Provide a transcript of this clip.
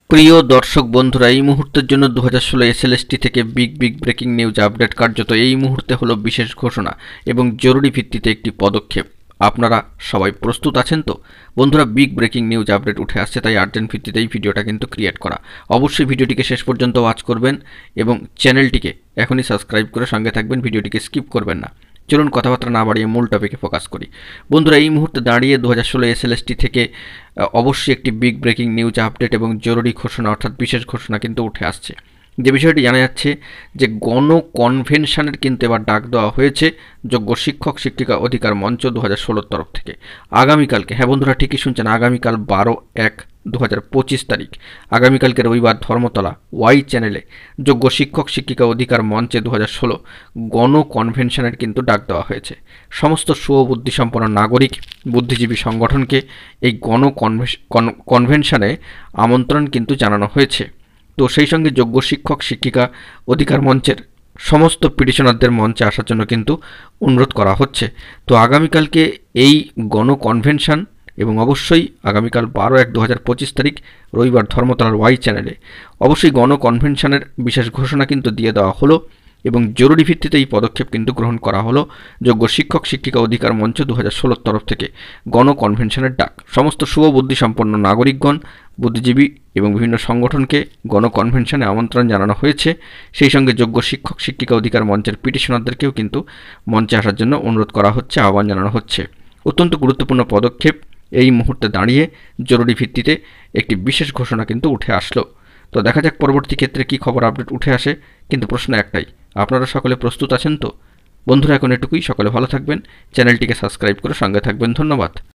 প্রিয় দর্শক বন্ধুরা, এই মুহূর্তের জন্য 2016 এসএলএসটি থেকে বিগ ব্রেকিং নিউজ আপডেট কার্যত এই মুহূর্তে হলো বিশেষ ঘোষণা এবং জরুরি ভিত্তিতে একটি পদক্ষেপ। আপনারা সবাই প্রস্তুত আছেন তো? বন্ধুরা, বিগ ব্রেকিং নিউজ আপডেট উঠে আসছে, তাই আর্জেন্ট ভিত্তিতে এই ভিডিওটা কিন্তু ক্রিয়েট করা। অবশ্যই ভিডিওটিকে শেষ পর্যন্ত ওয়াচ করবেন এবং চ্যানেলটিকে এখনই সাবস্ক্রাইব করে সঙ্গে থাকবেন, ভিডিওটিকে স্কিপ করবেন না। চলুন কথাবার্তা না বাড়িয়ে মূল টপিকে ফোকাস করি। বন্ধুরা, এই মুহূর্তে দাঁড়িয়ে 2016 এসএলএসটি থেকে অবশ্যই একটি বিগ ব্রেকিং নিউজ আপডেট এবং জরুরি ঘোষণা অর্থাৎ বিশেষ ঘোষণা কিন্তু উঠে আসছে। যে বিষয়টি জানা যাচ্ছে যে গণ কনভেনশনের কিন্তু এবার ডাক দেওয়া হয়েছে যোগ্য শিক্ষক শিক্ষিকা অধিকার মঞ্চ 2016 তরফ থেকে। আগামীকালকে, হ্যাঁ বন্ধুরা ঠিকই শুনছেন, আগামীকাল 12/1/2025 তারিখ, আগামীকালকে রবিবার ধর্মতলা ওয়াই চ্যানেলে যোগ্য শিক্ষক শিক্ষিকা অধিকার মঞ্চে 2016 গণ কনভেনশনের কিন্তু ডাক দেওয়া হয়েছে। সমস্ত সুবুদ্ধিসম্পন্ন নাগরিক বুদ্ধিজীবী সংগঠনকে এই গণ কনভেনশনে আমন্ত্রণ কিন্তু জানানো হয়েছে। তো সেই সঙ্গে যোগ্য শিক্ষক শিক্ষিকা অধিকার মঞ্চের সমস্ত পিটিশনারদের মঞ্চে আসার জন্য কিন্তু অনুরোধ করা হচ্ছে। তো আগামীকালকে এই গণ কনভেনশন এবং অবশ্যই আগামীকাল 12/1/2025 তারিখ রবিবার ধর্মতলার ওয়াই চ্যানেলে অবশ্যই গণ কনভেনশনের বিশেষ ঘোষণা কিন্তু দিয়ে দেওয়া হলো এবং জরুরি ভিত্তিতে এই পদক্ষেপ কিন্তু গ্রহণ করা হলো। যোগ্য শিক্ষক শিক্ষিকা অধিকার মঞ্চ 2016 তরফ থেকে গণ কনভেনশনের ডাক। সমস্ত শুভবুদ্ধিসম্পন্ন নাগরিকগণ, বুদ্ধিজীবী এবং বিভিন্ন সংগঠনকে গণ কনভেনশনে আমন্ত্রণ জানানো হয়েছে। সেই সঙ্গে যোগ্য শিক্ষক শিক্ষিকা অধিকার মঞ্চের পিটিশনারদেরকেও কিন্তু মঞ্চে আসার জন্য অনুরোধ করা হচ্ছে, আহ্বান জানানো হচ্ছে। অত্যন্ত গুরুত্বপূর্ণ পদক্ষেপ। এই মুহূর্তে দাঁড়িয়ে জরুরি ভিত্তিতে একটি বিশেষ ঘোষণা কিন্তু উঠে আসলো। তো দেখা যাক পরবর্তী ক্ষেত্রে কী খবর আপডেট উঠে আসে, কিন্তু প্রশ্ন একটাই, আপনারা সকলে প্রস্তুত আছেন তো? বন্ধুরা, এখন এটুকুই। সকলে ভালো থাকবেন, চ্যানেলটিকে সাবস্ক্রাইব করে সঙ্গে থাকবেন। ধন্যবাদ।